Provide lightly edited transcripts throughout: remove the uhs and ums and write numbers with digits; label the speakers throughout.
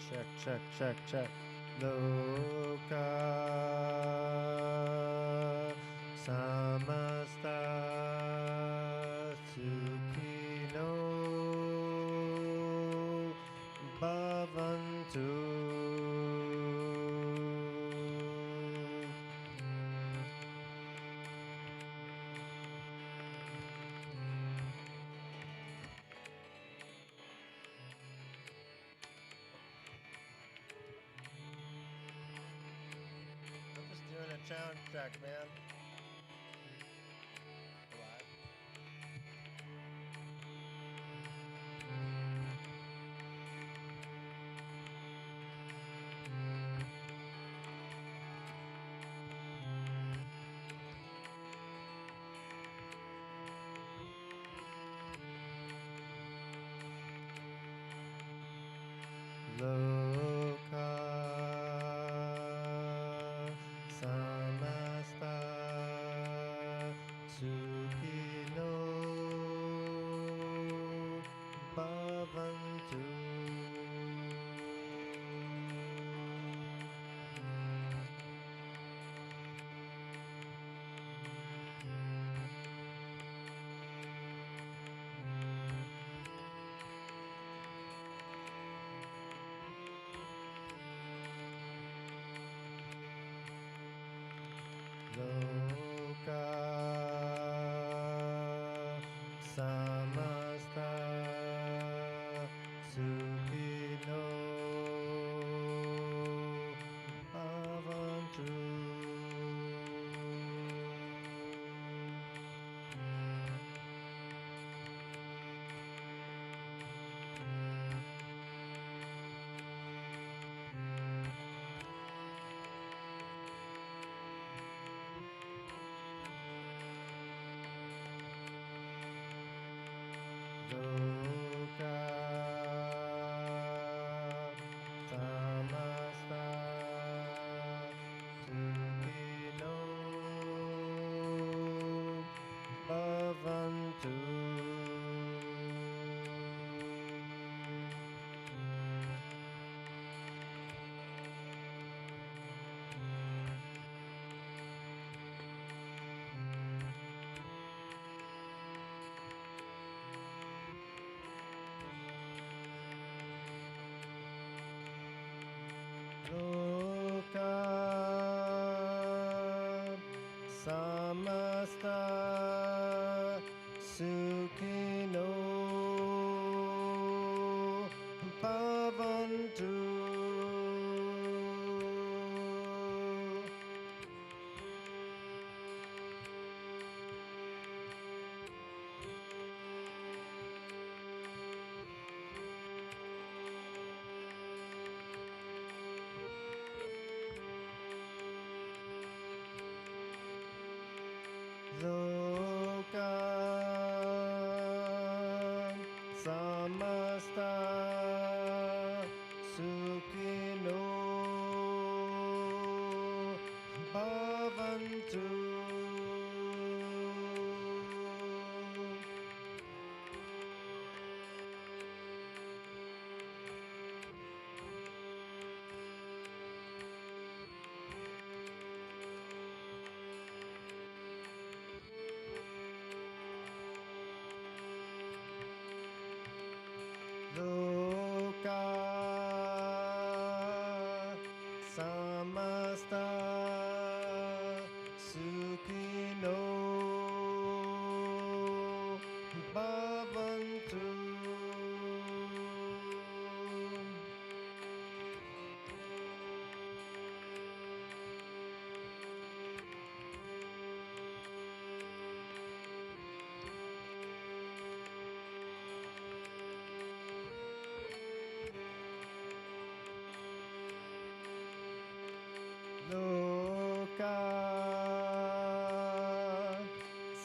Speaker 1: check. Loka samasta sukhino bhavantu. Doing a sound check, man. Loka samasta sukhino bhavantu. Loka samasta sukhino bhavantu. Loka samasta sukhino bhavantu. Loka samasta sukhino bhavantu. Loka samasta sukhino bhavantu. Loka samasta sukhino bhavantu. Loka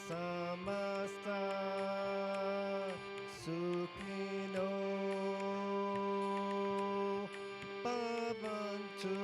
Speaker 1: samasta sukhino bhavantu.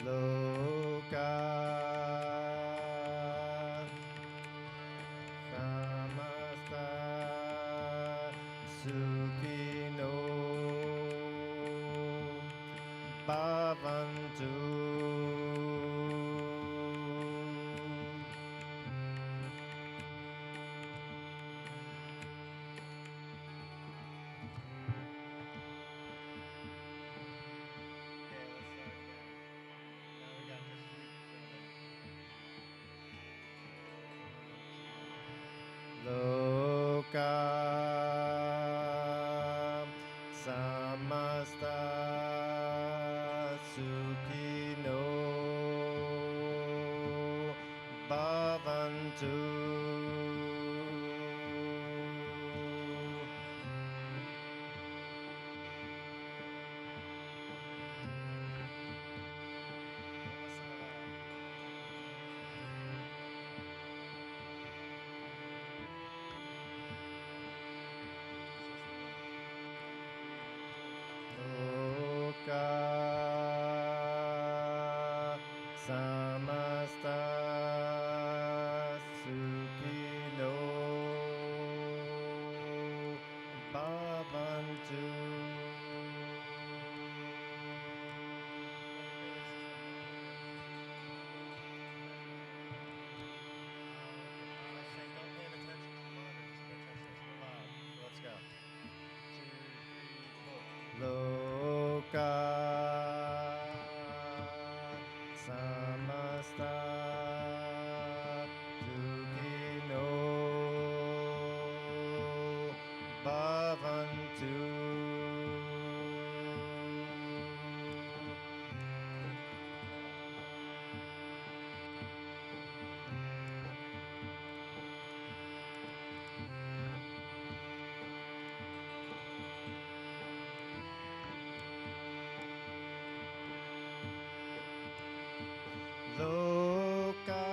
Speaker 1: loka samasta sukhino bhavantu. Loka samasta sukhino bhavantu. Samasta sukhino bhavantu. Let's go. 2, 3, 4. Loka samasta sukhino bhavantu. Loka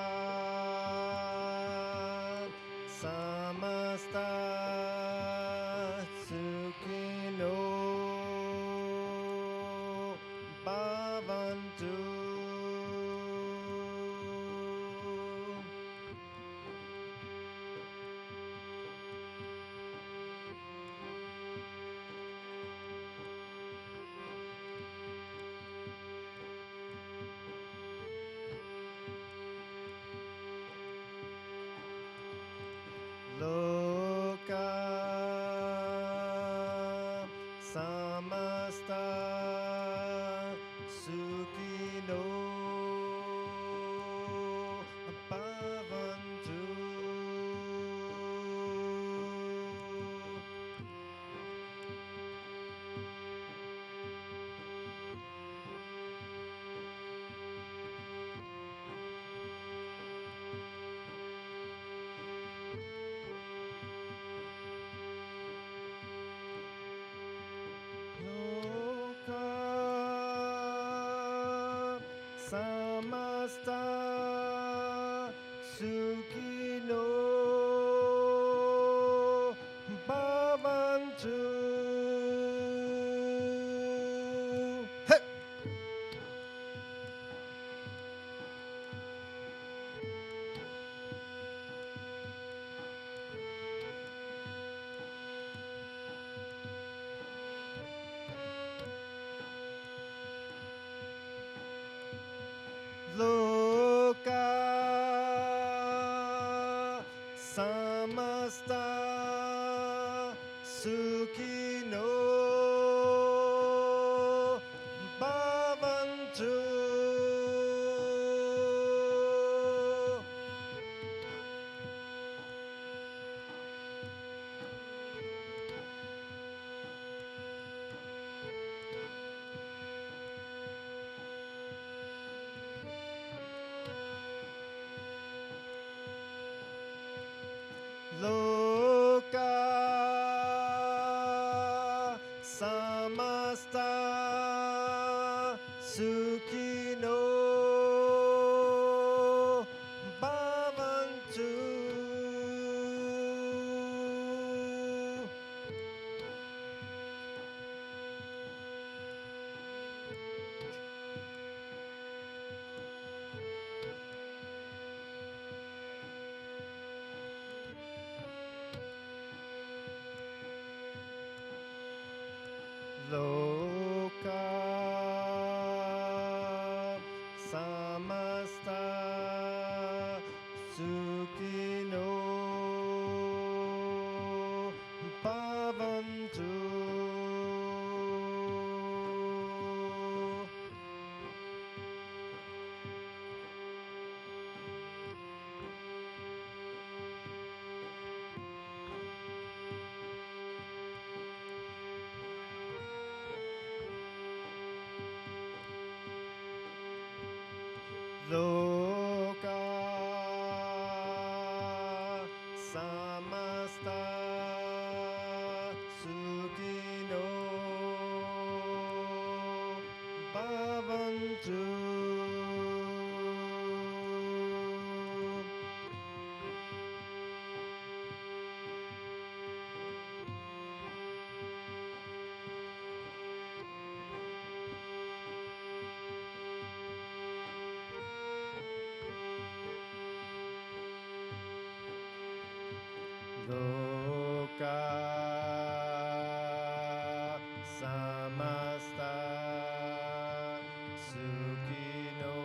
Speaker 1: samasta sukhino bhavantu. Loka samasta sukhino bhavantu. Samasta sukhino bhavantu. Hey! Loka samasta sukhino bhavantu. Loka samasta sukhino bhavantu. Sukhino Bhavantu. Loka samasta sukhino bhavantu. Loka samasta sukhino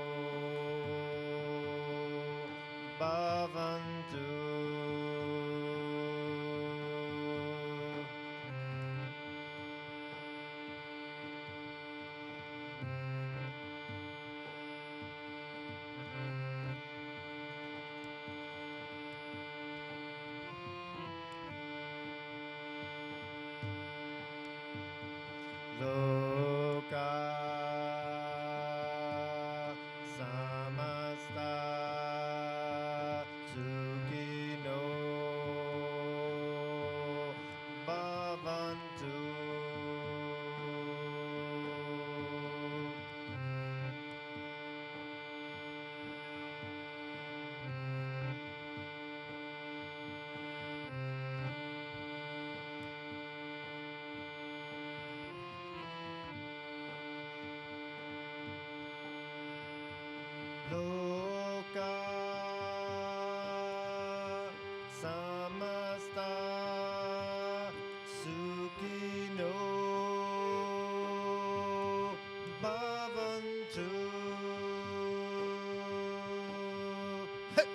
Speaker 1: bhavantu. Loka samasta sukhino bhavantu. Loka samasta sukhino bhavantu. Hey!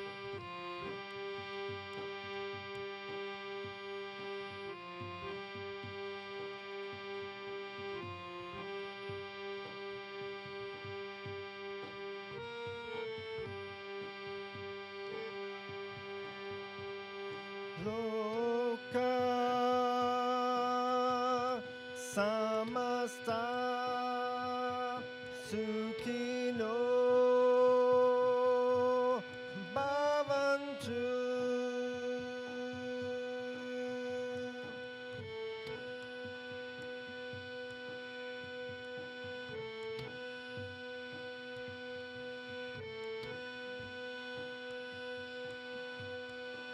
Speaker 1: Loka samasta sukhino bhavantu.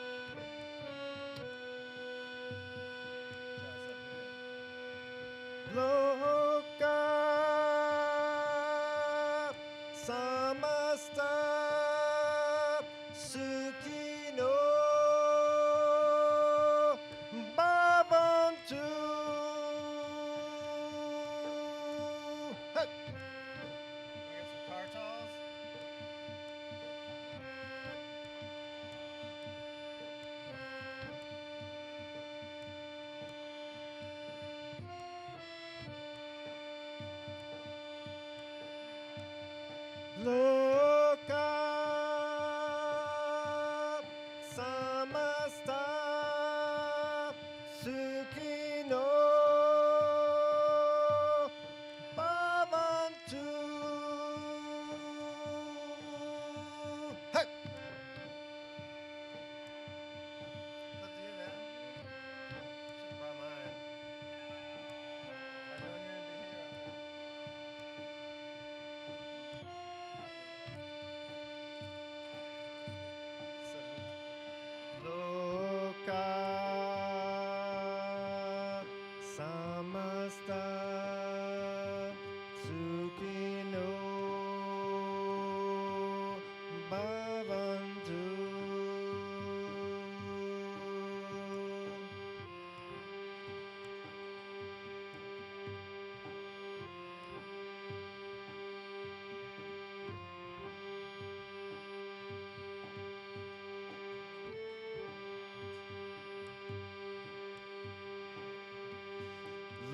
Speaker 1: Loka samasta sukhino bhavantu. Hey! We got some car towels. Loka samasta sukhino bhavantu. Hey! It's up to you, man. Should've brought mine. I know you're the hero.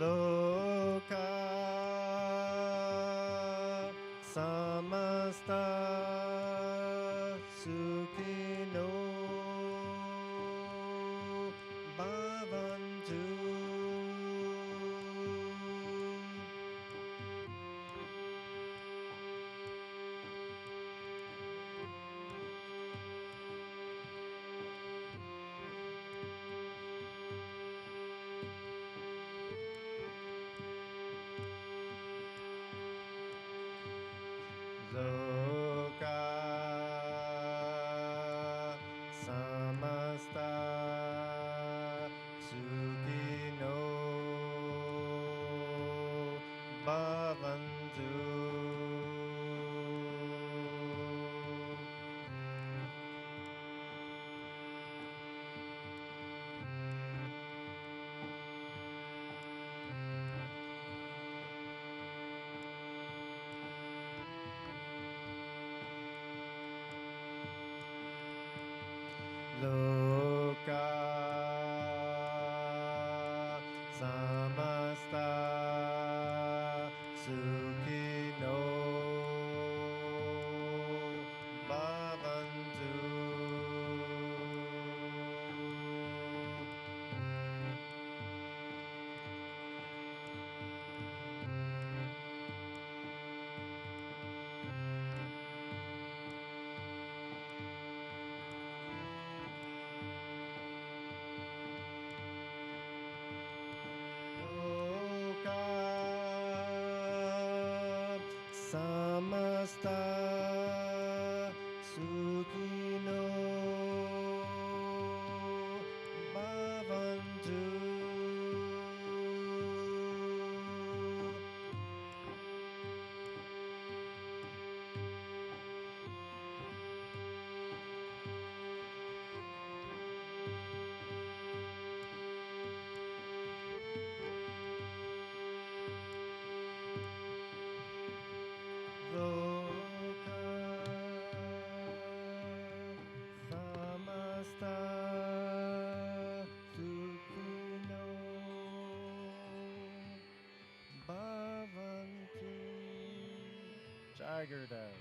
Speaker 1: Loka samasta sukhino bhavantu. Loka samasta sukhino bhavantu. Loka samasta sukhino bhavantu. Samasta sukhino bhavantu. Loka samasta sukhino bhavantu. Jai Gurudev.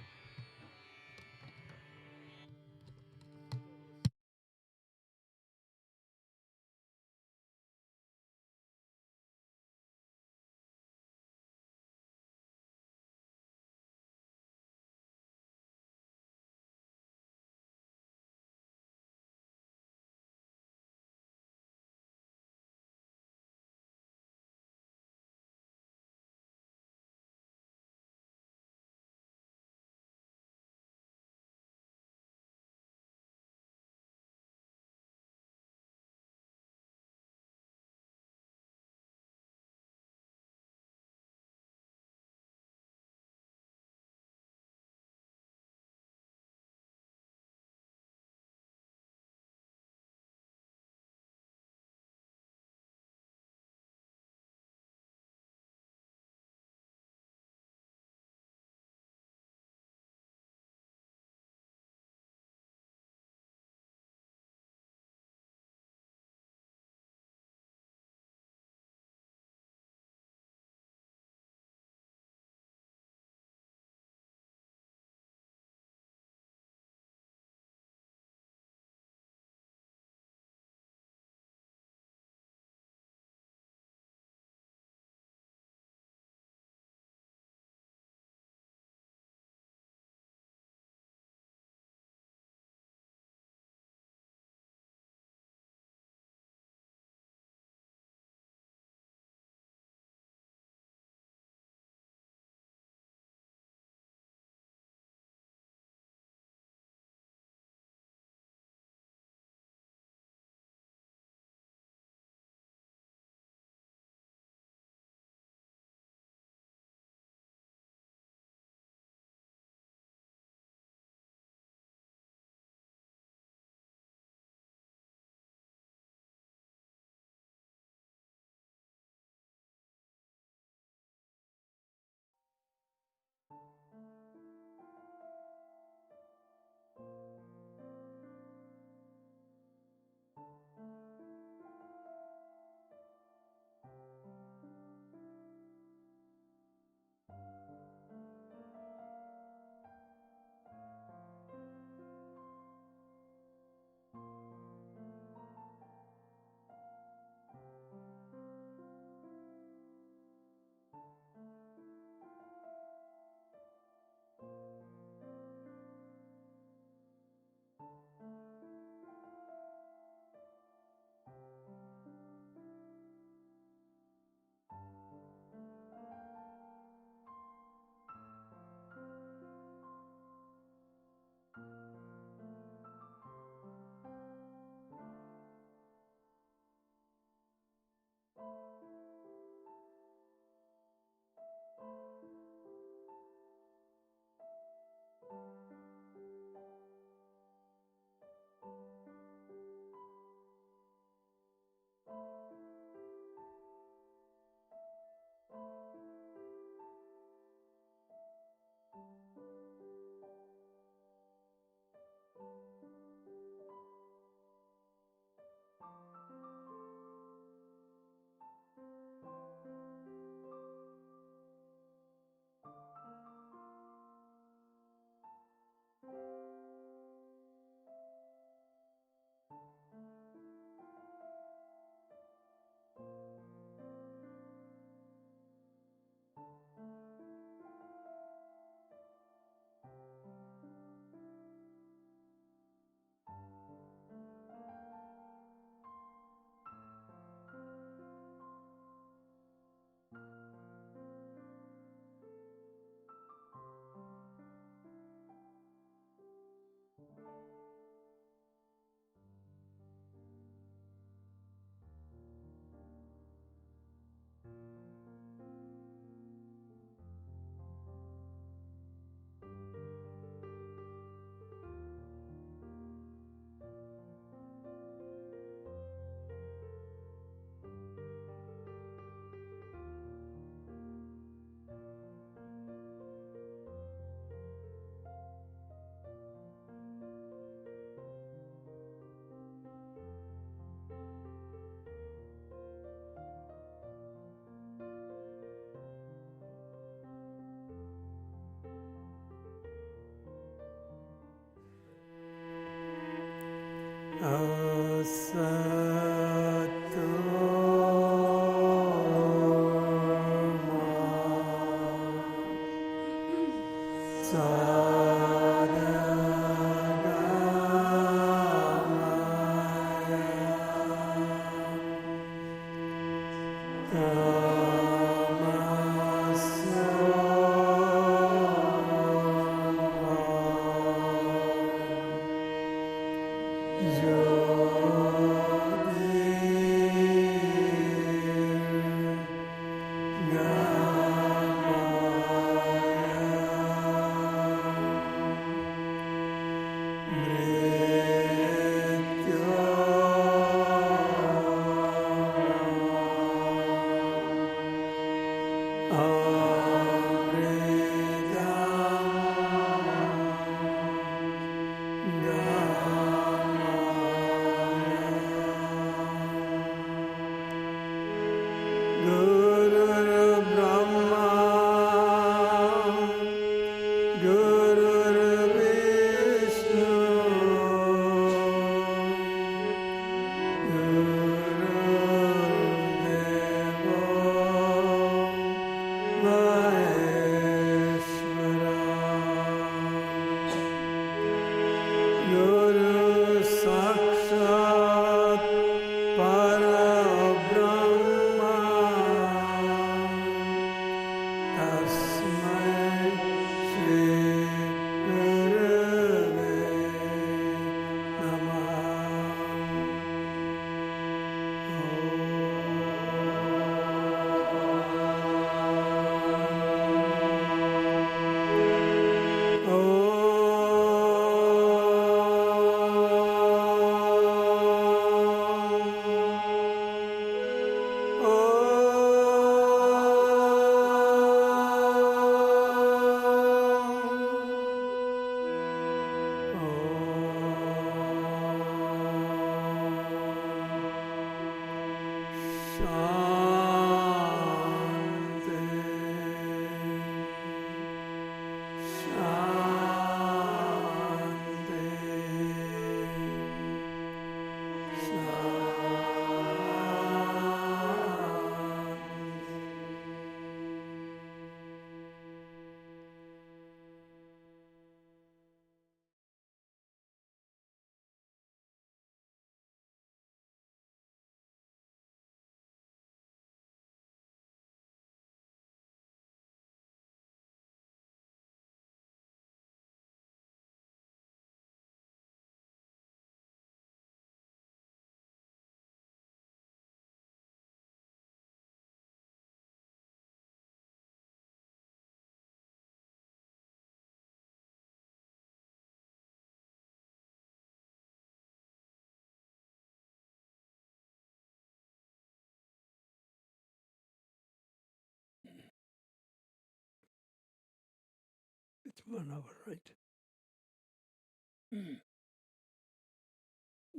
Speaker 2: It's 1 hour, right?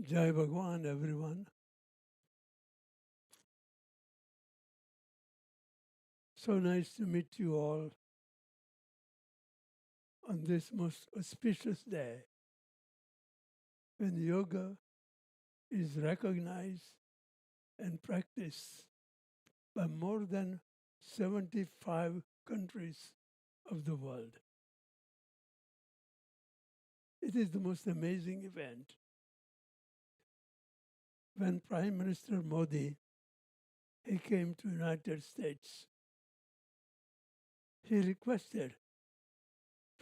Speaker 2: Jai Bhagwan, everyone. So nice to meet you all on this most auspicious day when yoga is recognized and practiced by more than 75 countries of the world. It is the most amazing event. When Prime Minister Modi he came to United States, he requested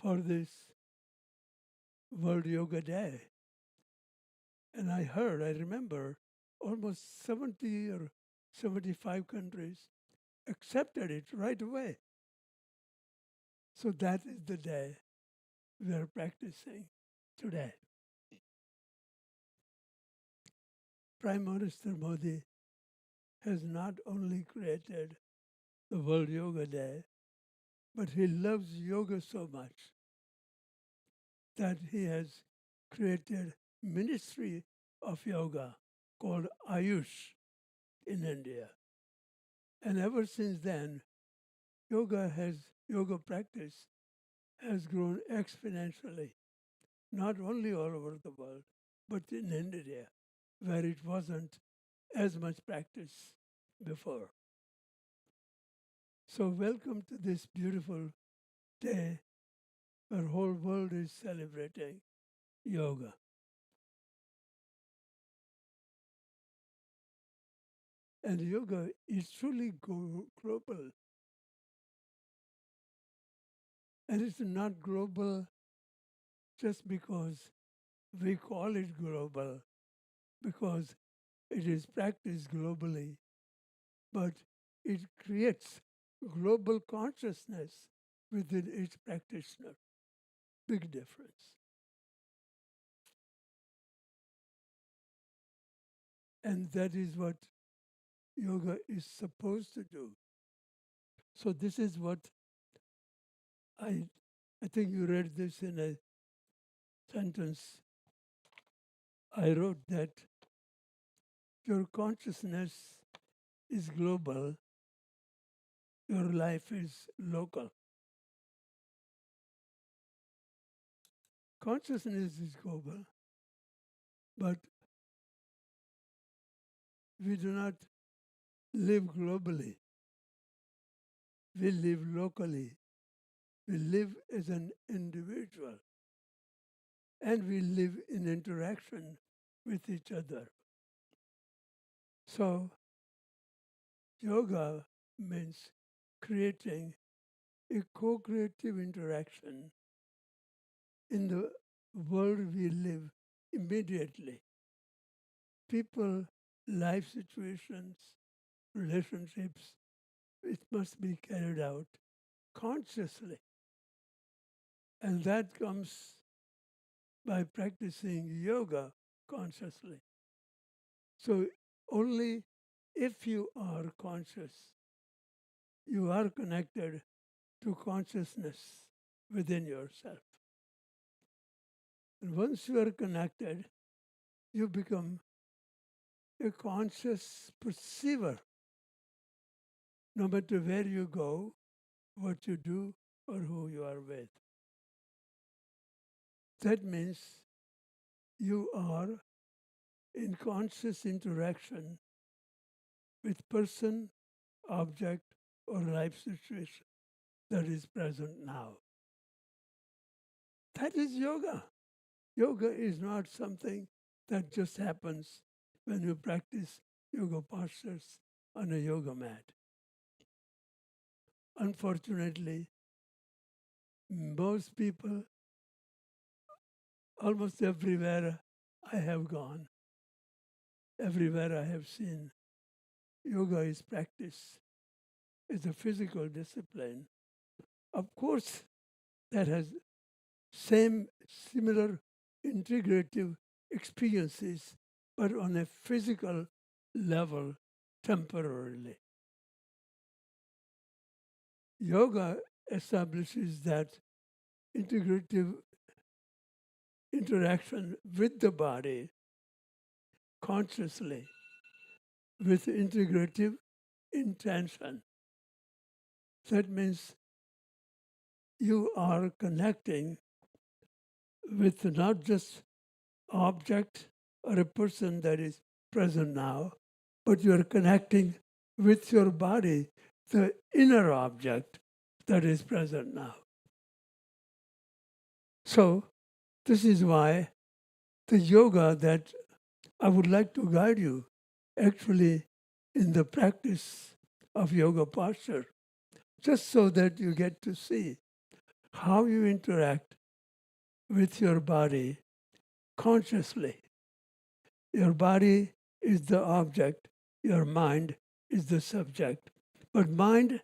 Speaker 2: for this World Yoga Day. And I remember, almost 70 or 75 countries accepted it right away. So that is the day we are practicing today. Prime Minister Modi has not only created the World Yoga Day, but he loves yoga so much that he has created Ministry of Yoga called Ayush in India. And ever since then, yoga practice has grown exponentially, not only all over the world, but in India, where it wasn't as much practice before. So welcome to this beautiful day where whole world is celebrating yoga. And yoga is truly global. And it's not global just because we call it global, because it is practiced globally, but it creates global consciousness within each practitioner. Big difference. And that is what yoga is supposed to do. So this is what I think you read this in a sentence. I wrote that your consciousness is global, your life is local. Consciousness is global, but we do not live globally. We live locally. We live as an individual. And we live in interaction with each other. So, yoga means creating a co-creative interaction in the world we live immediately. People, life situations, relationships, it must be carried out consciously. And that comes by practicing yoga consciously. So only if you are conscious, you are connected to consciousness within yourself. And once you are connected, you become a conscious perceiver. No matter where you go, what you do, or who you are with. That means you are in conscious interaction with person, object, or life situation that is present now. That is yoga. Yoga is not something that just happens when you practice yoga postures on a yoga mat. Unfortunately, most people, almost everywhere I have gone, everywhere I have seen, yoga is practiced as a physical discipline. Of course, that has similar integrative experiences, but on a physical level temporarily. Yoga establishes that integrative interaction with the body consciously, with integrative intention. That means you are connecting with not just object or a person that is present now, but you are connecting with your body, the inner object that is present now. So this is why the yoga that I would like to guide you actually in the practice of yoga posture, just so that you get to see how you interact with your body consciously. Your body is the object, your mind is the subject. But mind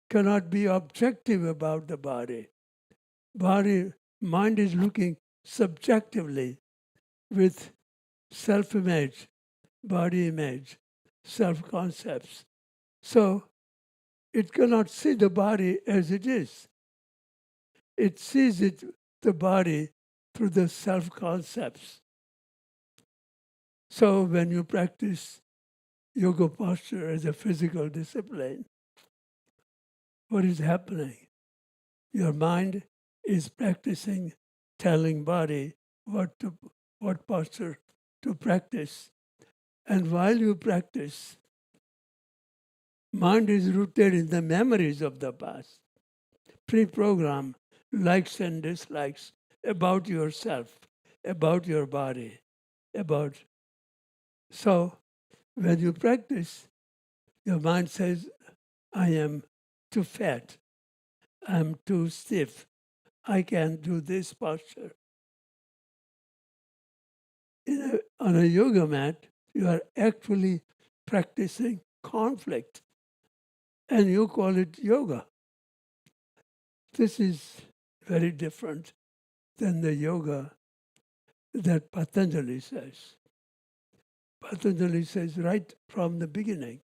Speaker 2: cannot be objective about the body. Mind is looking subjectively with self-image, body image, self-concepts. So it cannot see the body as it is. It sees the body through the self-concepts. So when you practice yoga posture as a physical discipline, what is happening? Your mind is practicing telling body what posture to practice. And while you practice, mind is rooted in the memories of the past, pre-programmed likes and dislikes about yourself, about your body, about. So when you practice, your mind says, I am too fat, I'm too stiff, I can't do this posture. On a yoga mat, you are actually practicing conflict, and you call it yoga. This is very different than the yoga that Patanjali says. Patanjali says right from the beginning,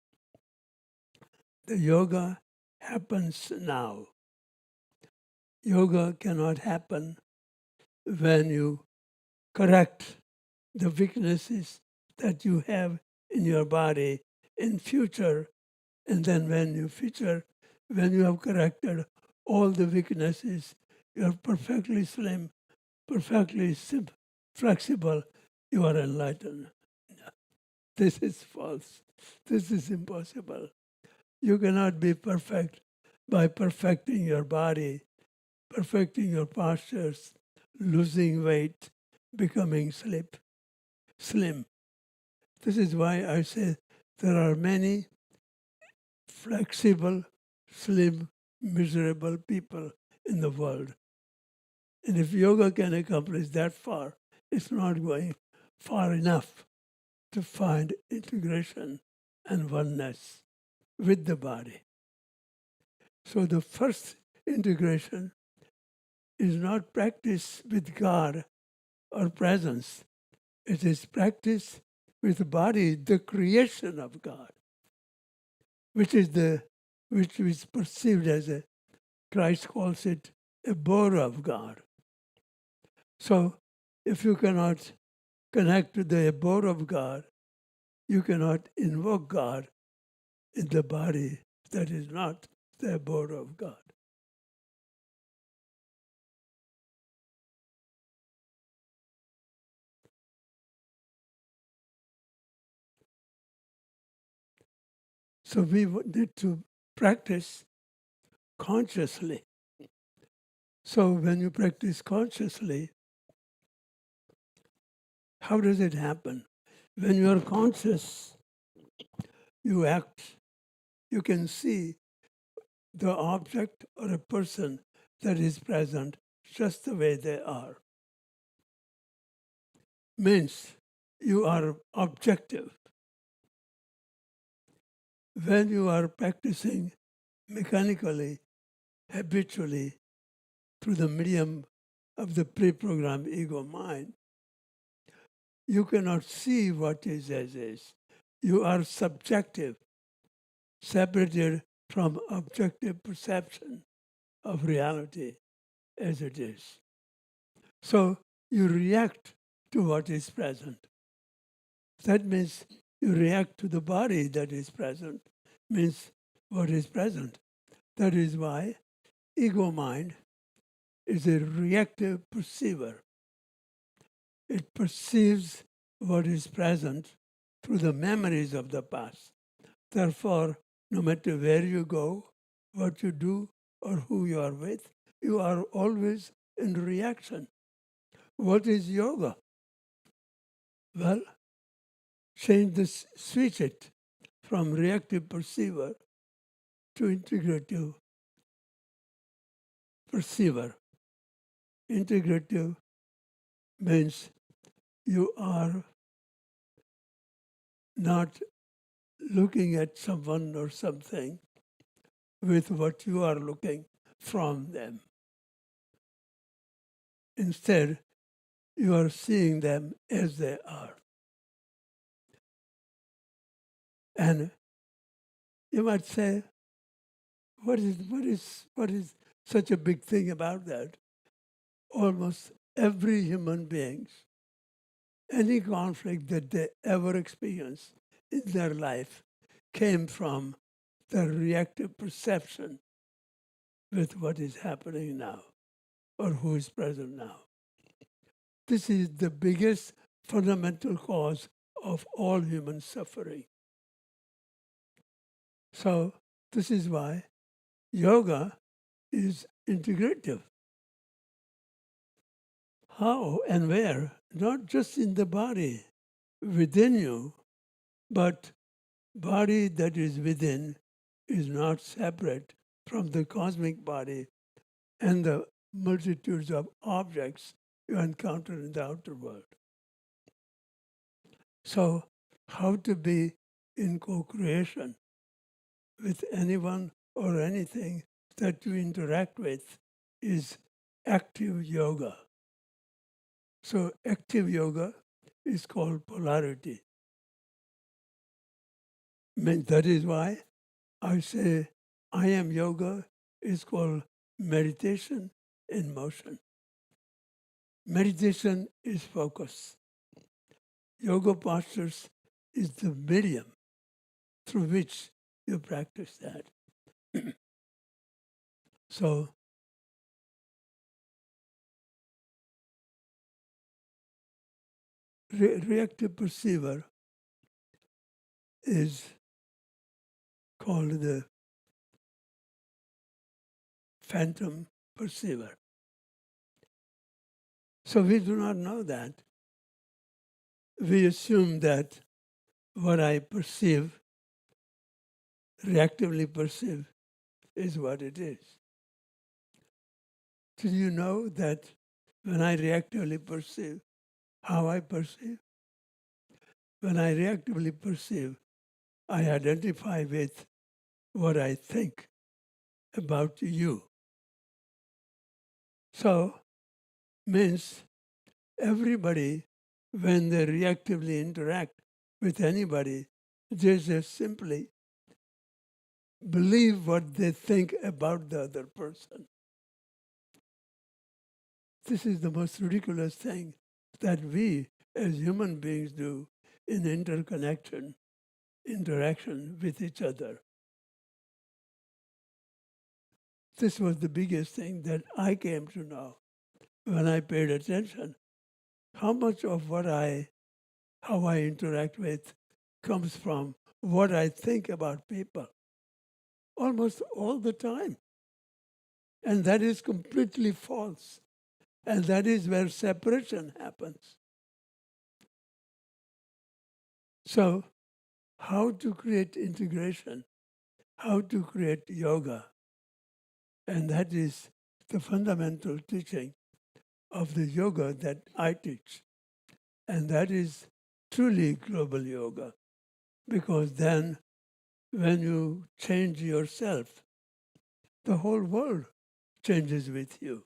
Speaker 2: the yoga happens now. Yoga cannot happen when you correct the weaknesses that you have in your body in future, and then when you have corrected all the weaknesses, you're perfectly slim, perfectly flexible, you are enlightened. This is false. This is impossible. You cannot be perfect by perfecting your body, perfecting your postures, losing weight, becoming slim. This is why I say there are many flexible, slim, miserable people in the world. And if yoga can accomplish that far, it's not going far enough to find integration and oneness with the body. So the first integration is not practice with God or presence. It is practice with the body, the creation of God, which is perceived as Christ calls it a abode of God. So if you cannot connect to the abode of God, you cannot invoke God in the body that is not the abode of God. So we need to practice consciously. So when you practice consciously, how does it happen? When you are conscious, you act. You can see the object or a person that is present just the way they are. Means you are objective. When you are practicing mechanically, habitually, through the medium of the pre-programmed ego mind, you cannot see what is as is. You are subjective, separated from objective perception of reality as it is. So you react to what is present. That means you react to the body that is present, means what is present. That is why ego mind is a reactive perceiver. It perceives what is present through the memories of the past. Therefore, no matter where you go, what you do, or who you are with, you are always in reaction. What is yoga? Well, switch it from reactive perceiver to integrative perceiver. Integrative means you are not looking at someone or something with what you are looking from them. Instead, you are seeing them as they are. And you might say, what is such a big thing about that? Almost every human being, any conflict that they ever experienced in their life came from the reactive perception with what is happening now or who is present now. This is the biggest fundamental cause of all human suffering. So this is why yoga is integrative. How and where? Not just in the body, within you, but body that is within is not separate from the cosmic body and the multitudes of objects you encounter in the outer world. So, how to be in co-creation with anyone or anything that you interact with is active yoga. So, active yoga is called polarity. That is why I say I am yoga is called meditation in motion. Meditation is focus. Yoga postures is the medium through which you practice that. So, reactive perceiver is called the phantom perceiver. So we do not know that. We assume that what I perceive, reactively perceive, is what it is. Do you know that when I reactively perceive, how I perceive? When I reactively perceive, I identify with what I think about you. So, means everybody, when they reactively interact with anybody, they just simply believe what they think about the other person. This is the most ridiculous thing that we as human beings do in interaction with each other. This was the biggest thing that I came to know when I paid attention. How much of how I interact with comes from what I think about people. Almost all the time. And that is completely false. And that is where separation happens. So, how to create integration? How to create yoga? And that is the fundamental teaching of the yoga that I teach. And that is truly global yoga. Because then, when you change yourself, the whole world changes with you.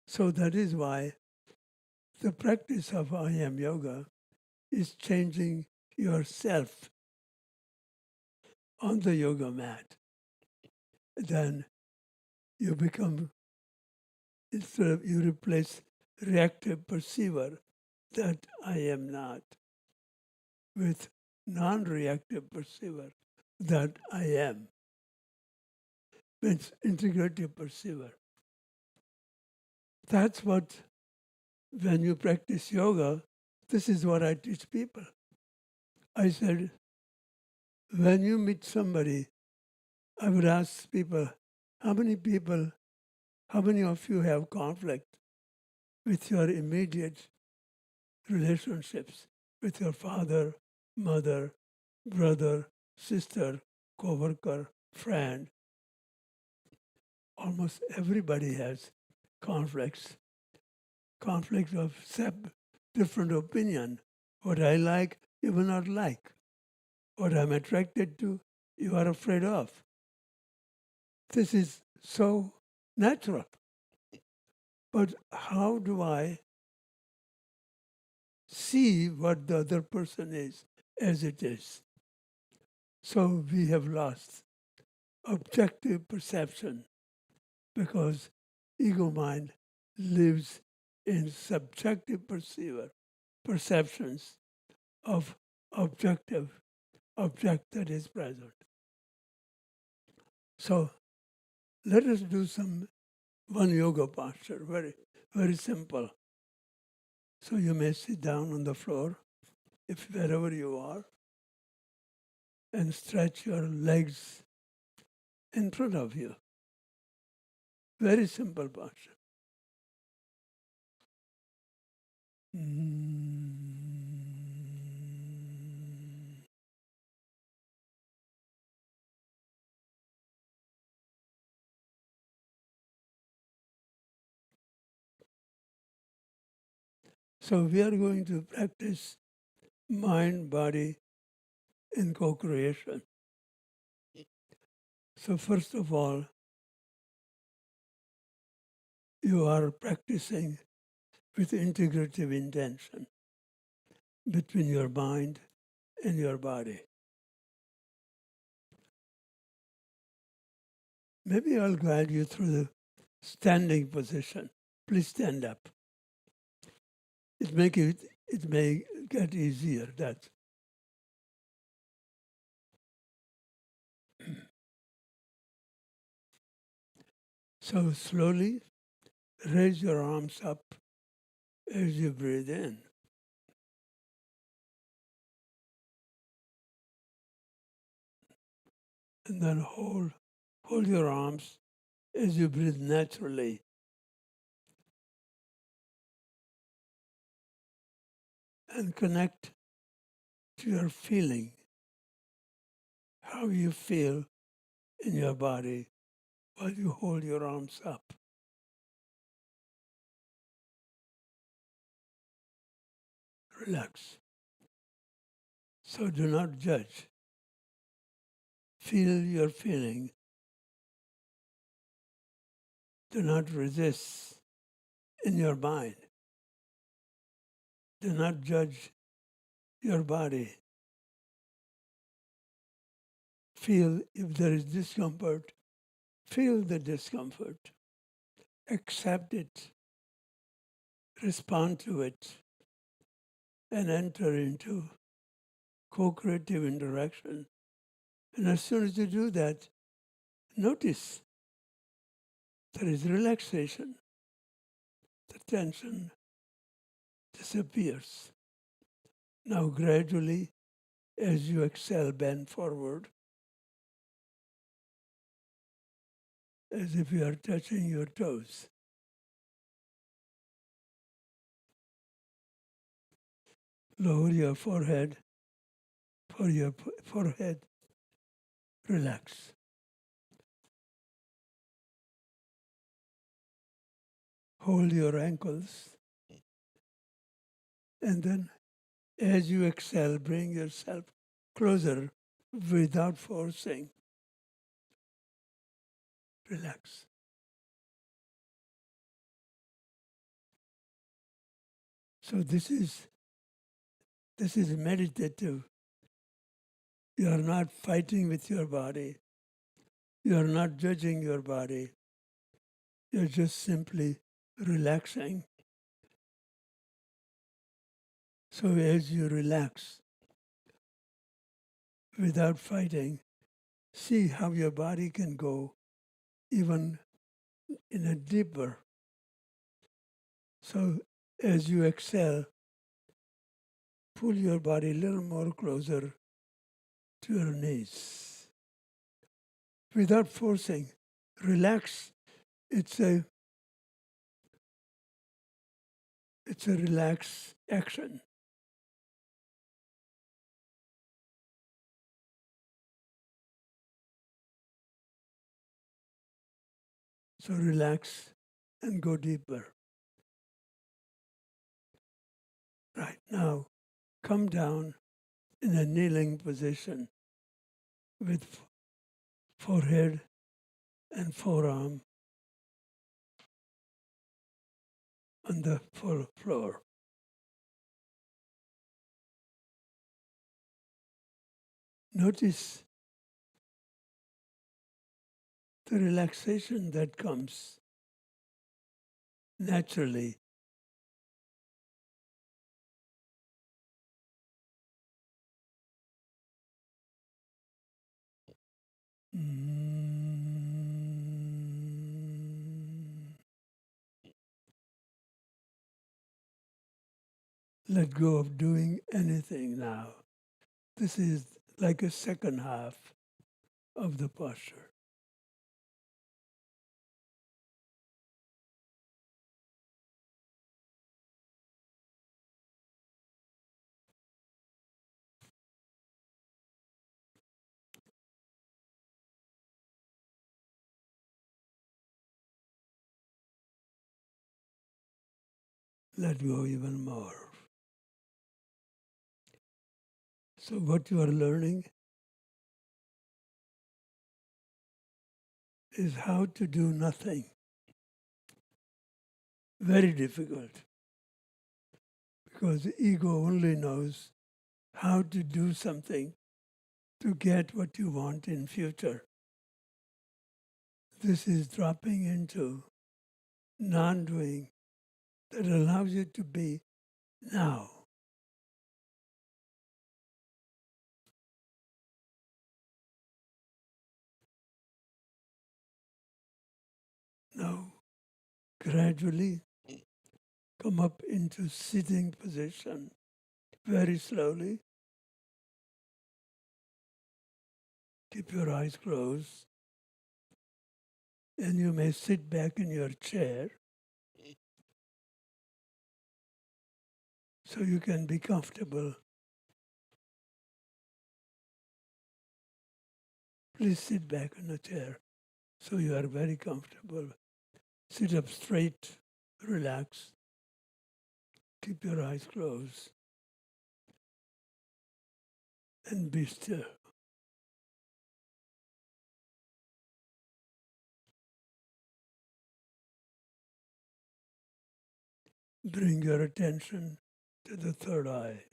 Speaker 2: So that is why the practice of I Am Yoga is changing yourself on the yoga mat. Then you become, instead of you replace reactive perceiver that I am not with non-reactive perceiver that I am. Means integrative perceiver. That's what, when you practice yoga, this is what I teach people. I said, when you meet somebody, I would ask people, how many of you have conflict with your immediate relationships, with your father, mother, brother, sister, co-worker, friend? Almost everybody has conflicts. Conflicts of different opinion. What I like, you will not like. What I'm attracted to, you are afraid of. This is so natural. But how do I see what the other person is as it is? So we have lost objective perception because ego mind lives in subjective perceptions of objective object that is present. So let us do one yoga posture, very, very simple. So you may sit down on the floor, if wherever you are, and stretch your legs in front of you. Very simple posture. So we are going to practice mind, body in co-creation. So first of all, you are practicing with integrative intention between your mind and your body. Maybe I'll guide you through the standing position. Please stand up. It may get easier. That. So slowly raise your arms up as you breathe in. And then hold your arms as you breathe naturally. And connect to your feeling, how you feel in your body while you hold your arms up. Relax. So do not judge. Feel your feeling. Do not resist in your mind. Do not judge your body. Feel if there is discomfort, feel the discomfort. Accept it. Respond to it. And enter into co-creative interaction. And as soon as you do that, notice there is relaxation. The tension disappears. Now gradually, as you exhale, bend forward, as if you are touching your toes. Lower your forehead, for your forehead, relax. Hold your ankles, and then as you exhale, bring yourself closer without forcing. Relax. So this is meditative. You are not fighting with your body. You are not judging your body. You're just simply relaxing. So as you relax without fighting, see how your body can go even in a deeper. So as you exhale, pull your body a little more closer to your knees. Without forcing, relax. It's a relaxed action. So relax and go deeper. Right now, come down in a kneeling position with forehead and forearm on the floor. Notice the relaxation that comes naturally. let go of doing anything now. This is like a second half of the posture. Let go even more. So what you are learning is how to do nothing. Very difficult, because the ego only knows how to do something to get what you want in future. This is dropping into non-doing that allows you to be now. Now, gradually come up into sitting position very slowly. Keep your eyes closed, and you may sit back in your chair so you can be comfortable. Please sit back in a chair so you are very comfortable. Sit up straight, relax, keep your eyes closed, and be still. Bring your attention to the third eye.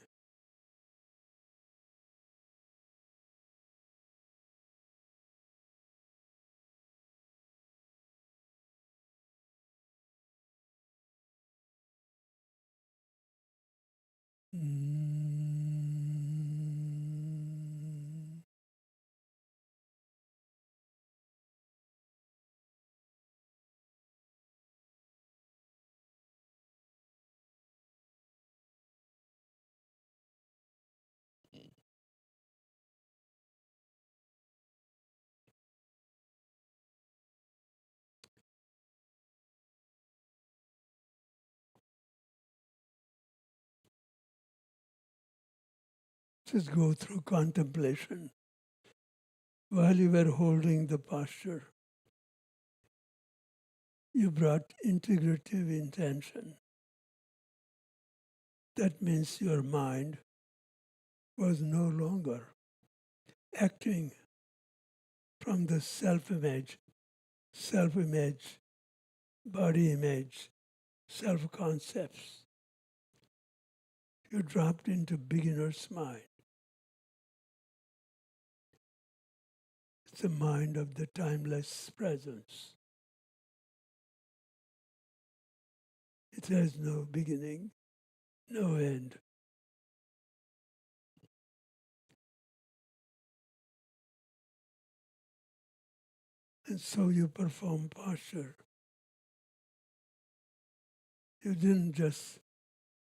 Speaker 2: Just go through contemplation. While you were holding the posture, you brought integrative intention. That means your mind was no longer acting from the self-image, body image, self-concepts. You dropped into beginner's mind. It's the mind of the timeless presence. It has no beginning, no end. And so you perform posture. You didn't just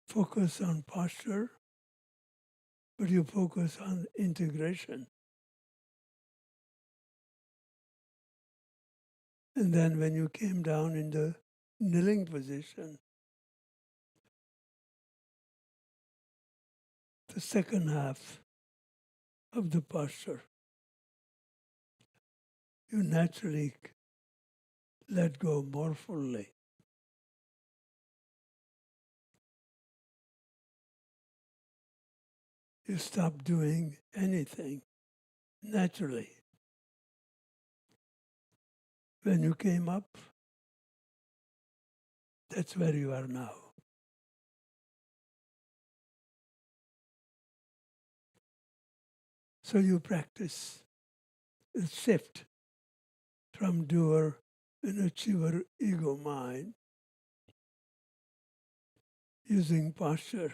Speaker 2: focus on posture, but you focus on integration. And then when you came down in the kneeling position, the second half of the posture, you naturally let go more fully. You stop doing anything naturally. When you came up, that's where you are now. So you practice a shift from doer and achiever ego mind using posture.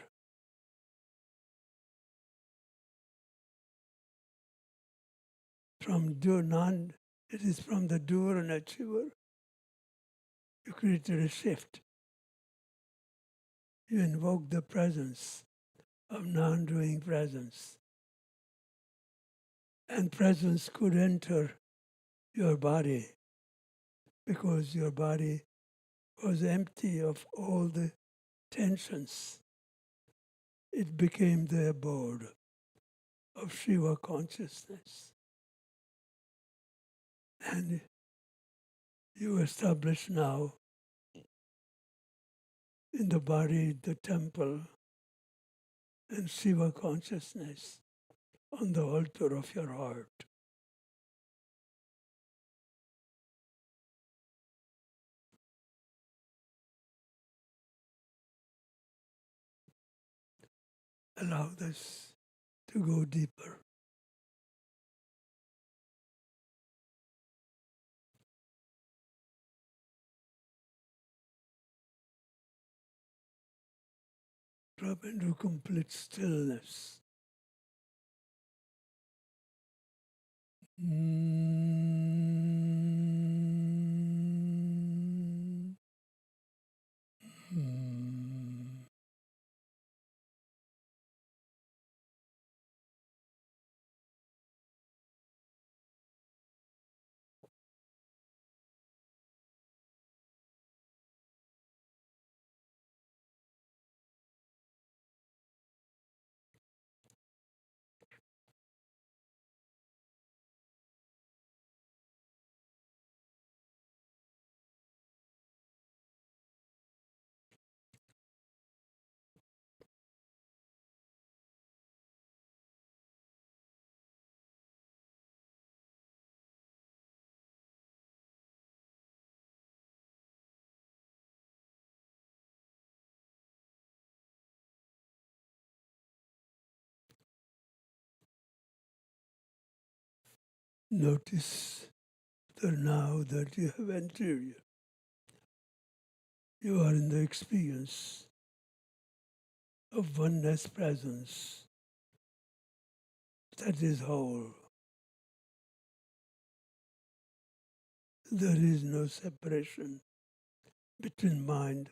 Speaker 2: It is from the doer and achiever. You created a shift. you invoke the presence of non-doing presence. And presence could enter your body because your body was empty of all the tensions. It became the abode of Shiva consciousness. And you establish now in the body the temple and Shiva consciousness on the altar of your heart. Allow this to go deeper. Drop into complete stillness. Notice that now that you have entered, you are in the experience of oneness presence that is whole. There is no separation between mind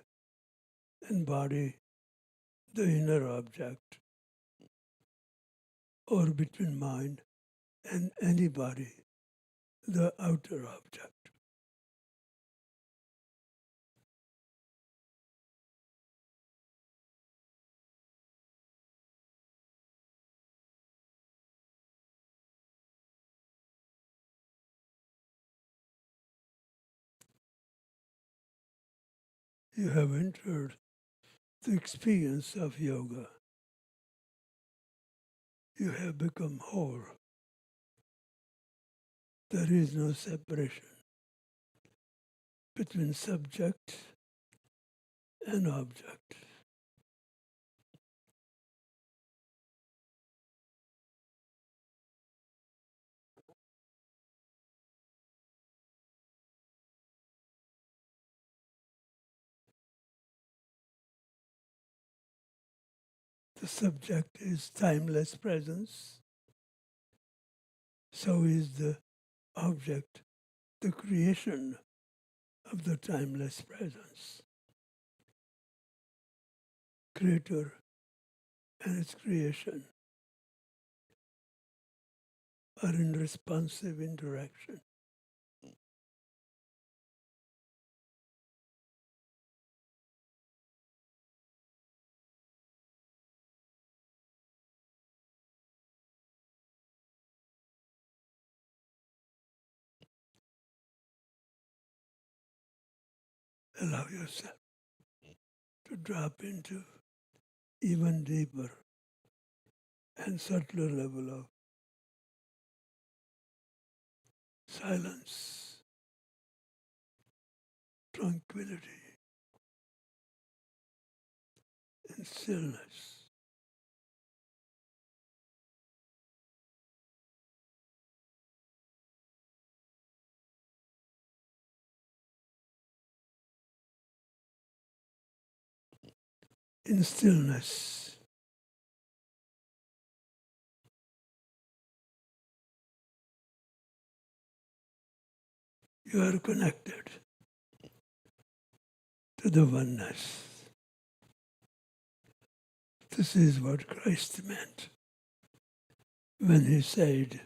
Speaker 2: and body, the inner object, or between mind and any body, the outer object. You have entered the experience of yoga. You have become whole. There is no separation between subject and object. The subject is timeless presence. So is the object, the creation of the timeless presence. Creator and its creation are in responsive interaction. Allow yourself to drop into even deeper and subtler level of silence, tranquility, and stillness. In stillness, you are connected to the oneness. This is what Christ meant when he said,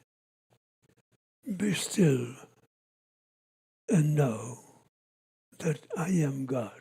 Speaker 2: "Be still and know that I am God."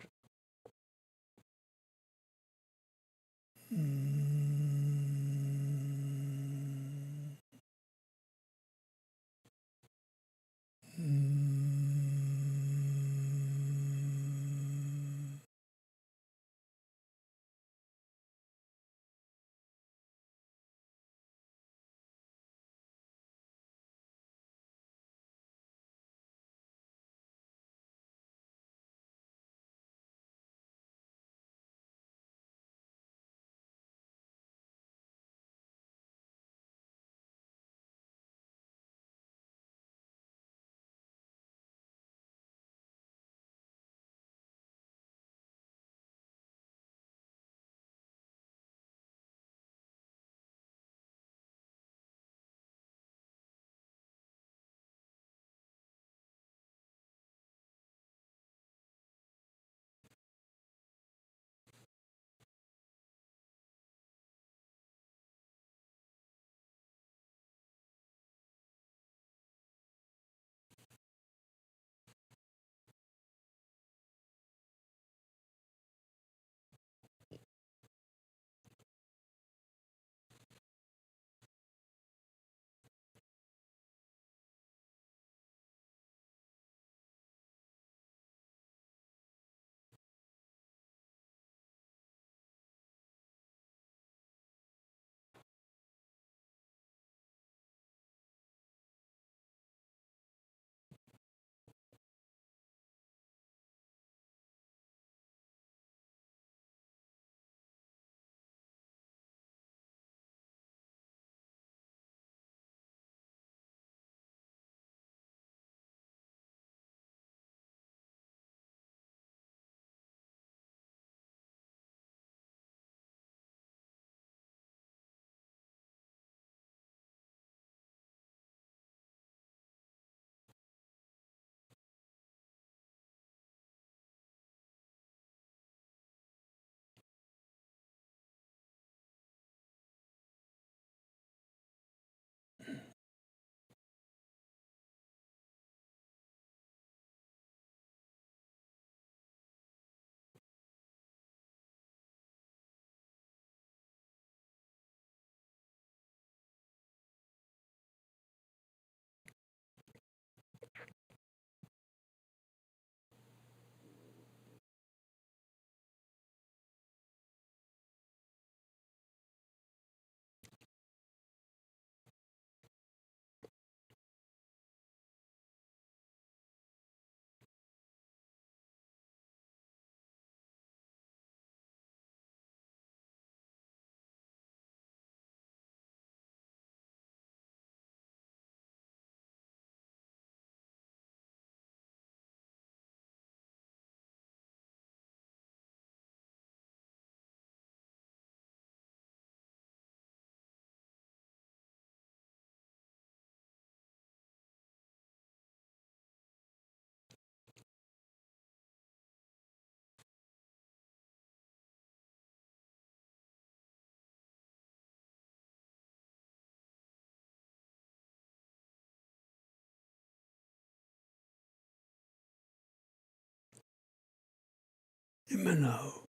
Speaker 2: You may now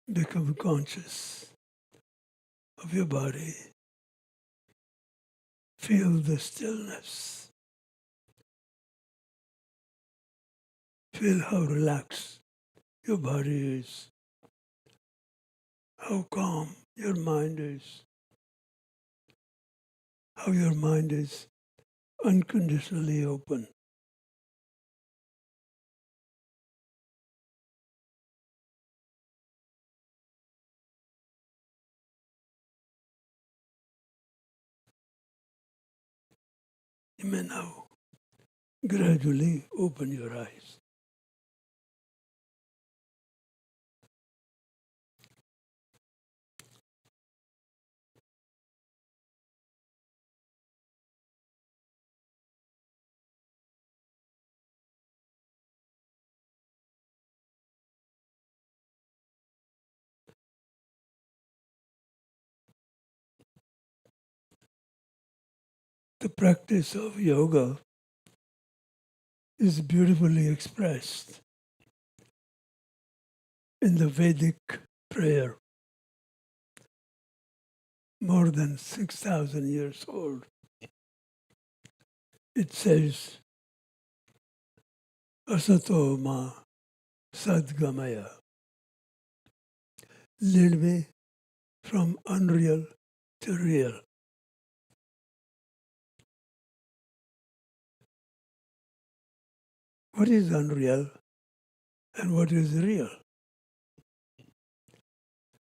Speaker 2: become conscious of your body. Feel the stillness. Feel how relaxed your body is, how calm your mind is, how your mind is unconditionally open. You may now gradually open your eyes. The practice of yoga is beautifully expressed in the Vedic prayer, more than 6,000 years old. It says, Asato ma sadgamaya. Lead me from unreal to real. What is unreal and what is real?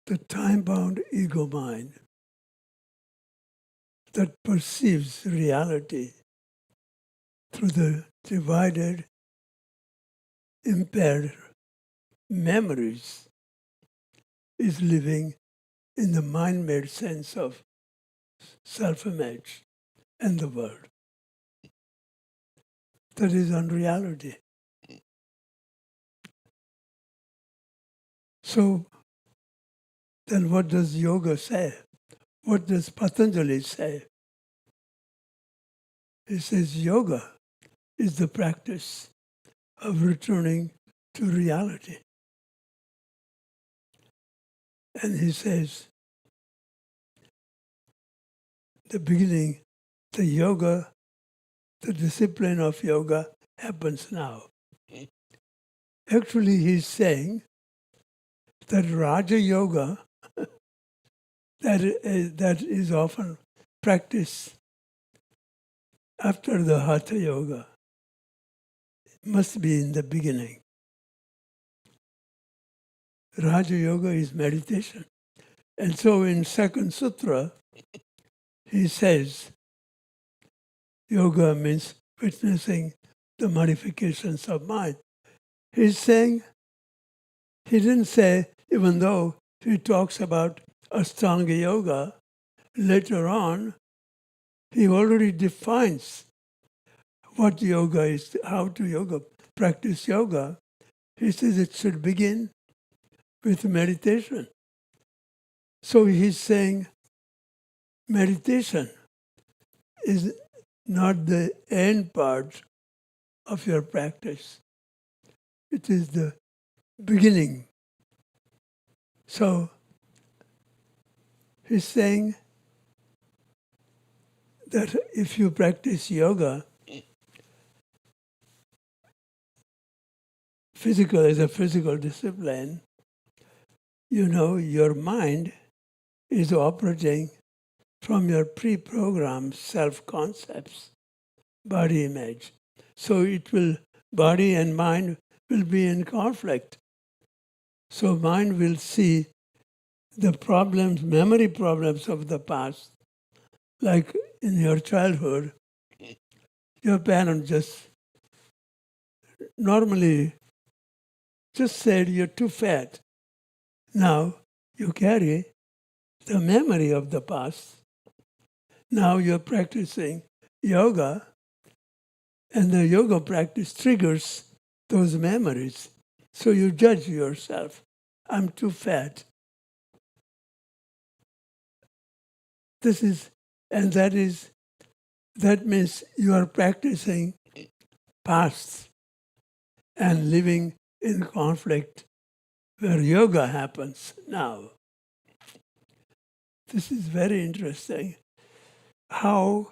Speaker 2: The time-bound ego mind that perceives reality through the divided, impaired memories is living in the mind-made sense of self-image and the world. That is unreality. So then what does yoga say? What does Patanjali say? He says yoga is the practice of returning to reality. And he says, the beginning, the yoga, the discipline of yoga happens now. Actually, he's saying that Raja Yoga, that is often practiced after the Hatha Yoga, must be in the beginning. Raja Yoga is meditation. And so in second sutra, he says, yoga means witnessing the modifications of mind. He's saying, he didn't say, even though he talks about Ashtanga Yoga, later on, he already defines what yoga is, how to practice yoga. He says it should begin with meditation. So he's saying meditation is not the end part of your practice. It is the beginning. So he's saying that if you practice yoga, as a physical discipline, your mind is operating from your pre-programmed self-concepts, body image. So body and mind will be in conflict. So mind will see the problems, memory problems of the past, like in your childhood, your parent just normally just said you're too fat. Now you carry the memory of the past. Now you're practicing yoga, and the yoga practice triggers those memories. So you judge yourself. I'm too fat. That means you are practicing past and living in conflict where yoga happens now. This is very interesting. How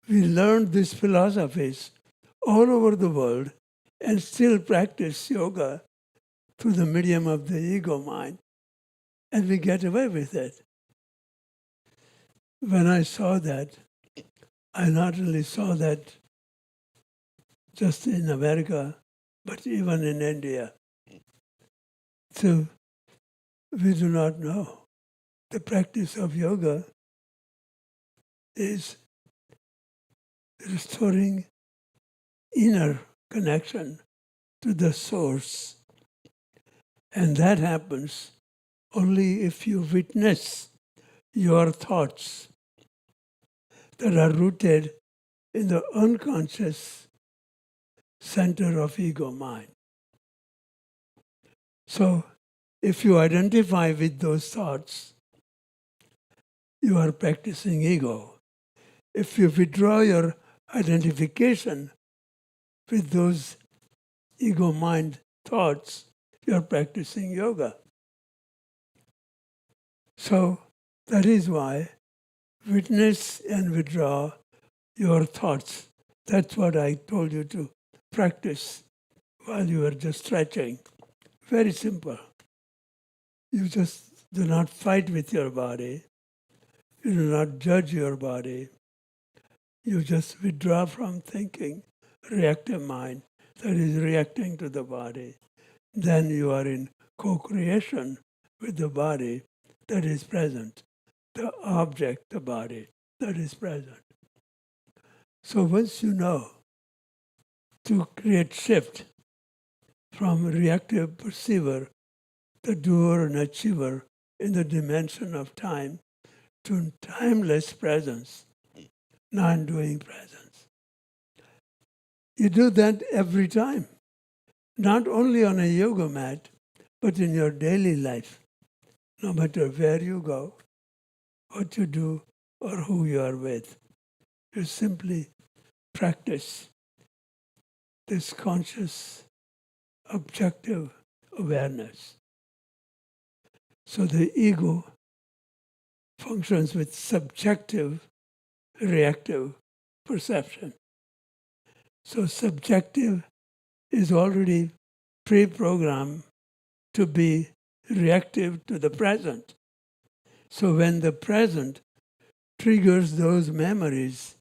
Speaker 2: we learn these philosophies all over the world and still practice yoga through the medium of the ego mind. And we get away with it. When I saw that, I not only saw that just in America, but even in India. So we do not know. The practice of yoga is restoring inner connection to the source. And that happens only if you witness your thoughts that are rooted in the unconscious center of ego mind. So if you identify with those thoughts, you are practicing ego. if you withdraw your identification with those ego-mind thoughts, you're practicing yoga. So that is why witness and withdraw your thoughts. That's what I told you to practice while you were just stretching. Very simple. You just do not fight with your body. You do not judge your body. You just withdraw from thinking, reactive mind that is reacting to the body. Then you are in co-creation with the body that is present, the object, the body that is present. So once you know to create shift from reactive perceiver, the doer and achiever in the dimension of time, to timeless presence, non-doing presence. You do that every time, not only on a yoga mat, but in your daily life, no matter where you go, what you do, or who you are with. You simply practice this conscious, objective awareness. So the ego functions with subjective, reactive perception. So subjective is already pre-programmed to be reactive to the present. So when the present triggers those memories,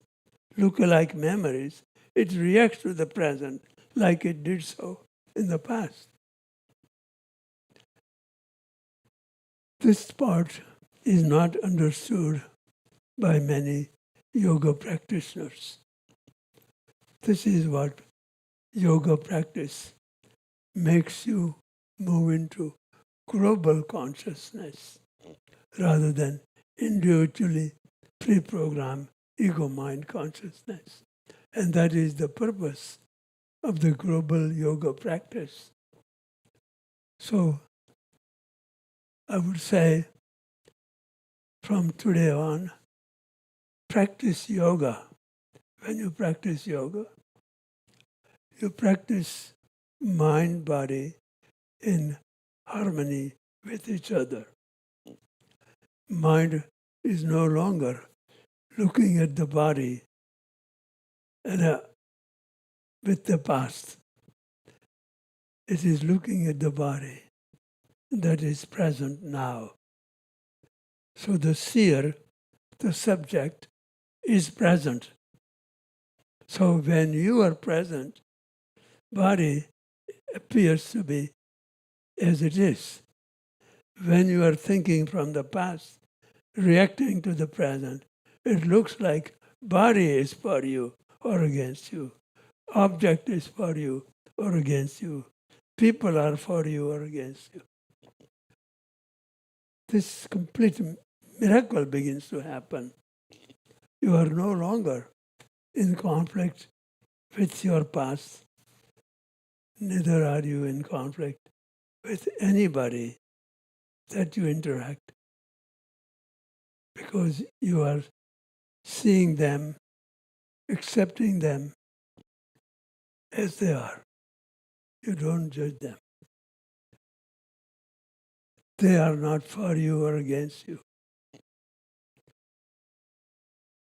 Speaker 2: look-alike memories, it reacts to the present like it did so in the past. This part is not understood by many yoga practitioners. This is what yoga practice makes you move into global consciousness rather than individually pre-programmed ego-mind consciousness. And that is the purpose of the global yoga practice. So I would say from today on, practice yoga. When you practice yoga, you practice mind, body in harmony with each other. Mind is no longer looking at the body and with the past. It is looking at the body that is present now. So the seer, the subject, is present. So when you are present, body appears to be as it is. When you are thinking from the past, reacting to the present, it looks like body is for you or against you. Object is for you or against you. People are for you or against you. This complete miracle begins to happen. You are no longer in conflict with your past. Neither are you in conflict with anybody that you interact, because you are seeing them, accepting them as they are. You don't judge them. They are not for you or against you.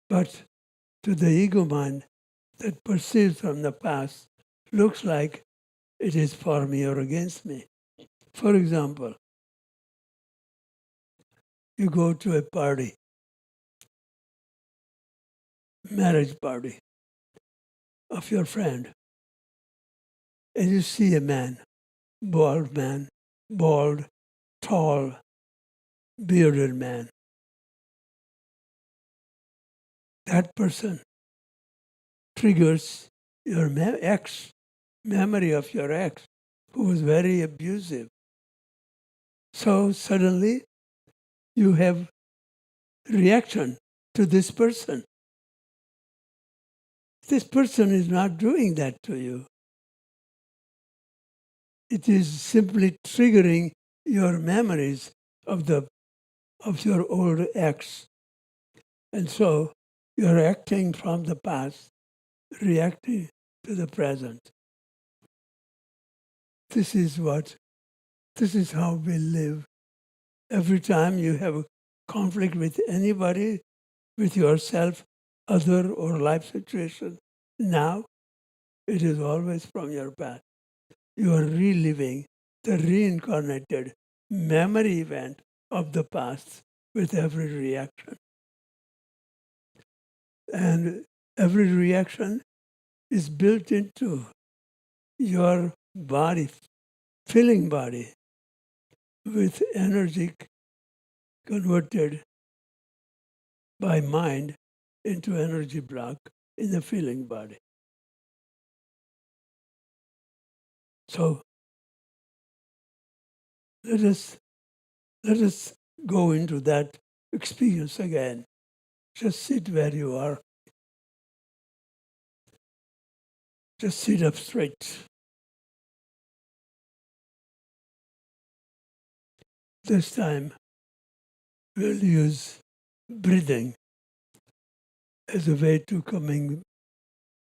Speaker 2: But to the ego mind that perceives from the past, looks like it is for me or against me. For example, you go to a party, marriage party of your friend, and you see a man, bald, tall, bearded man. That person triggers your memory of your ex, who was very abusive. So suddenly you have reaction to this person. This person is not doing that to you. It is simply triggering your memories of your old ex. And so You're acting from the past, reacting to the present. This is how we live. Every time you have a conflict with anybody, with yourself, other, or life situation, now it is always from your past. You are reliving the reincarnated memory event of the past with every reaction. And every reaction is built into your body, filling body, with energy converted by mind into energy block in the feeling body. So let us go into that experience again. Just sit where you are. Just sit up straight. This time we'll use breathing as a way to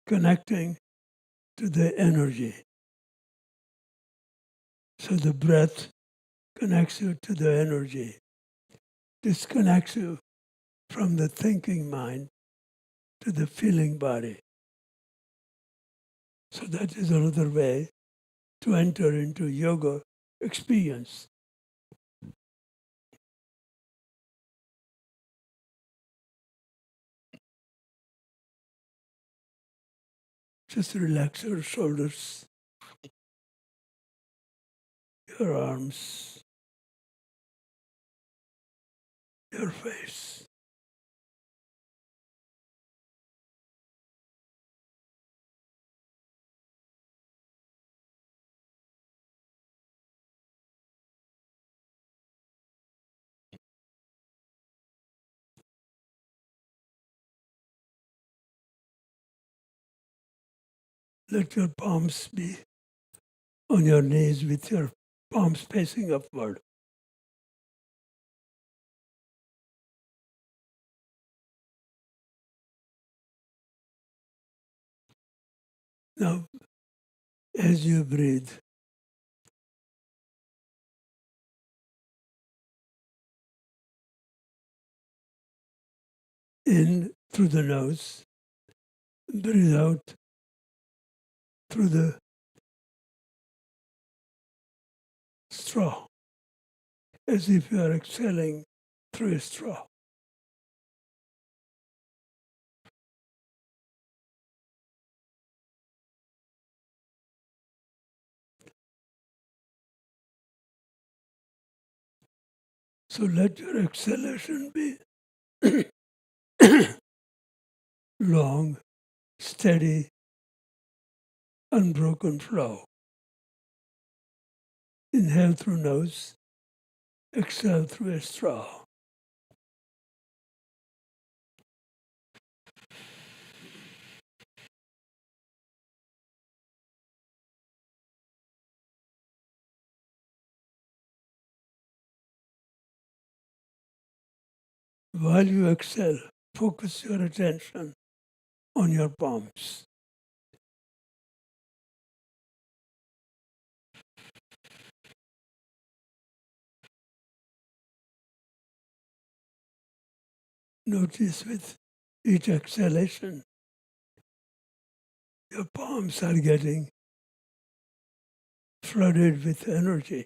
Speaker 2: connecting to the energy. So the breath connects you to the energy, disconnects you from the thinking mind to the feeling body. So that is another way to enter into yoga experience. Just relax your shoulders, your arms, your face. Let your palms be on your knees with your palms facing upward. Now, as you breathe, in through the nose, breathe out through the straw, as if you are exhaling through a straw. So let your exhalation be long, steady, unbroken flow. Inhale through nose, exhale through a straw. While you exhale, focus your attention on your palms. Notice with each exhalation, your palms are getting flooded with energy.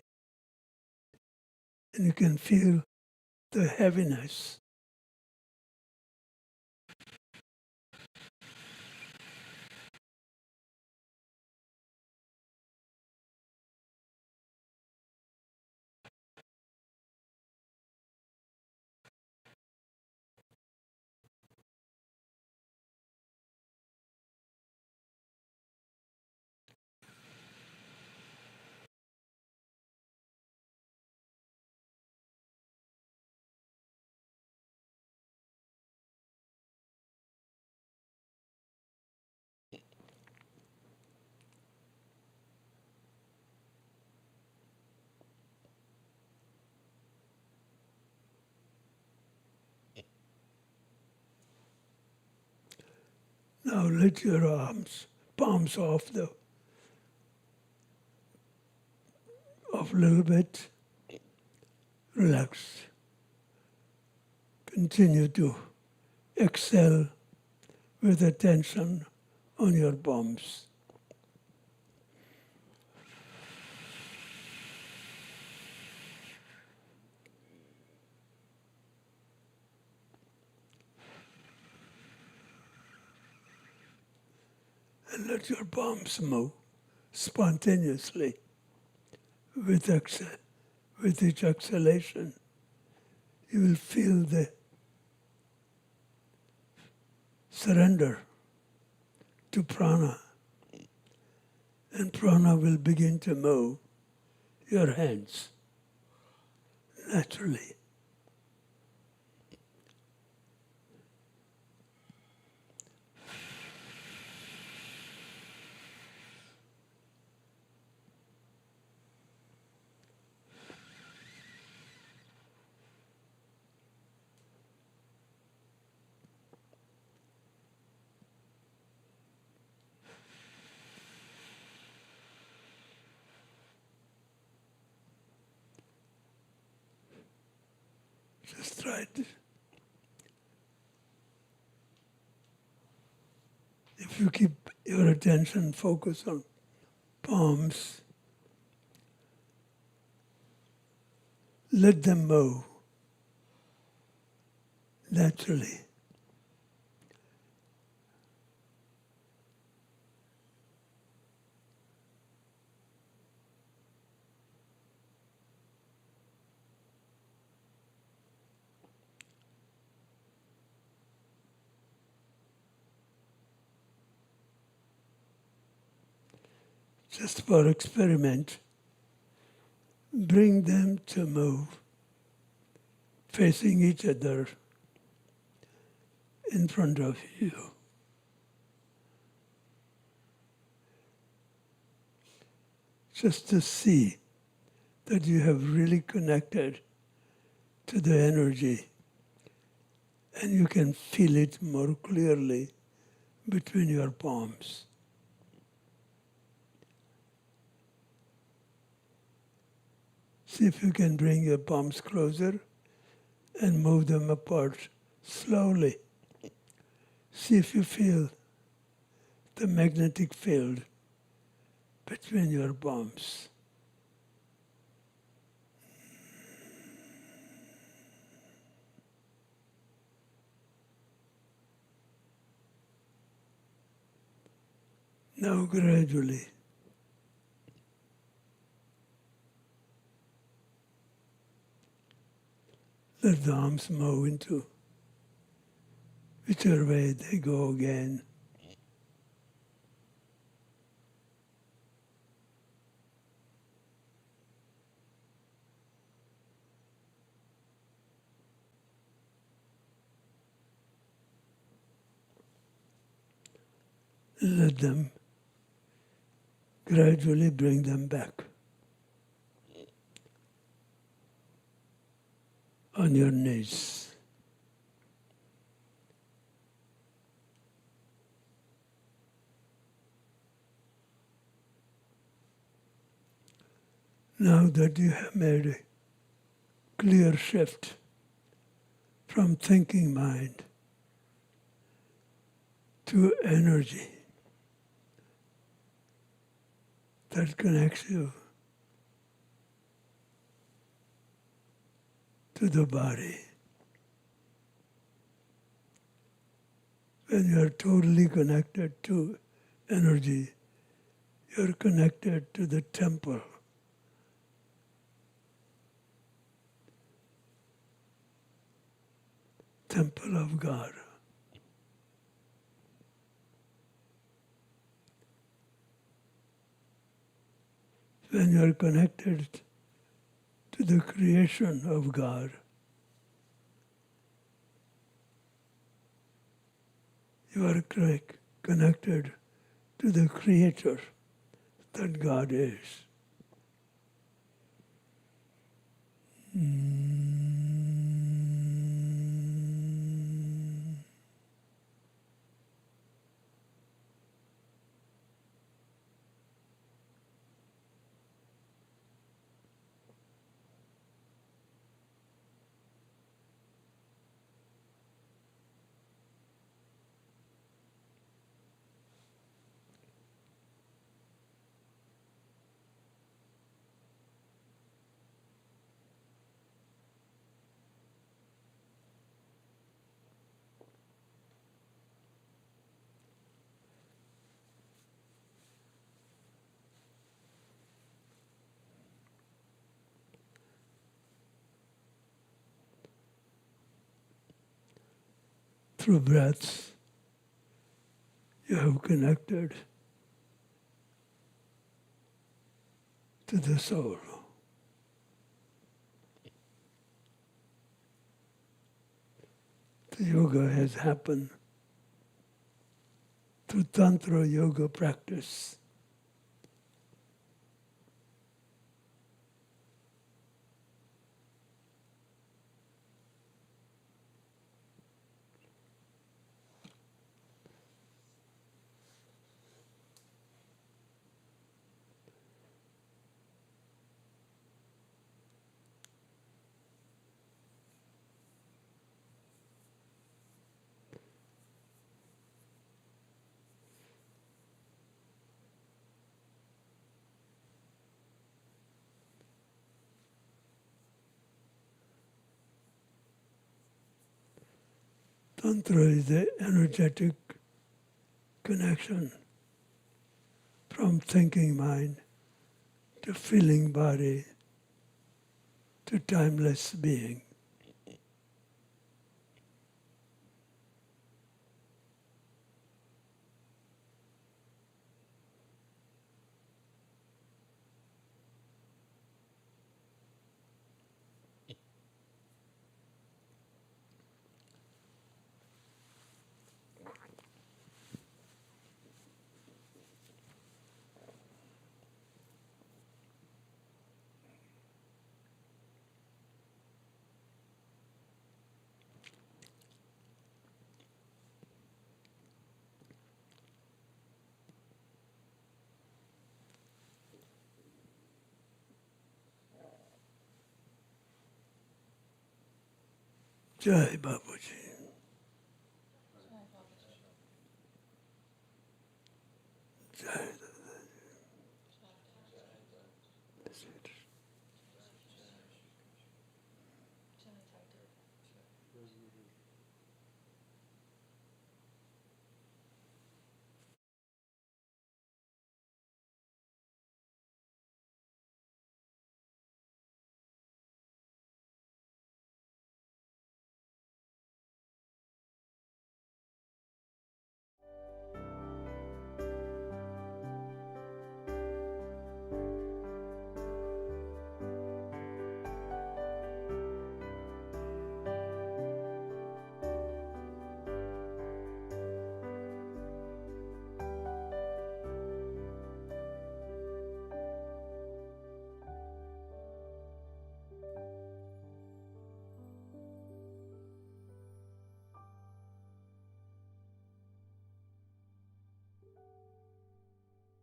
Speaker 2: And you can feel the heaviness. Now let your palms off a little bit. Relax. Continue to exhale with attention on your palms. And let your palms move spontaneously with each exhalation. You will feel the surrender to prana, and prana will begin to move your hands naturally. Just try it. If you keep your attention focused on palms, let them move naturally. Just for experiment, bring them to move, facing each other in front of you. Just to see that you have really connected to the energy and you can feel it more clearly between your palms. See if you can bring your palms closer and move them apart slowly. See if you feel the magnetic field between your palms. Now gradually, let the arms move into whichever way they go again. Let them gradually bring them back on your knees. Now that you have made a clear shift from thinking mind to energy that connects you to the body. When you are totally connected to energy, you're connected to the temple. Temple of God. When you are connected to the creation of God, you are connected to the Creator that God is. through breaths, you have connected to the soul. The yoga has happened through Tantra yoga practice. Tantra is the energetic connection from thinking mind to feeling body to timeless being. Jai Babaji.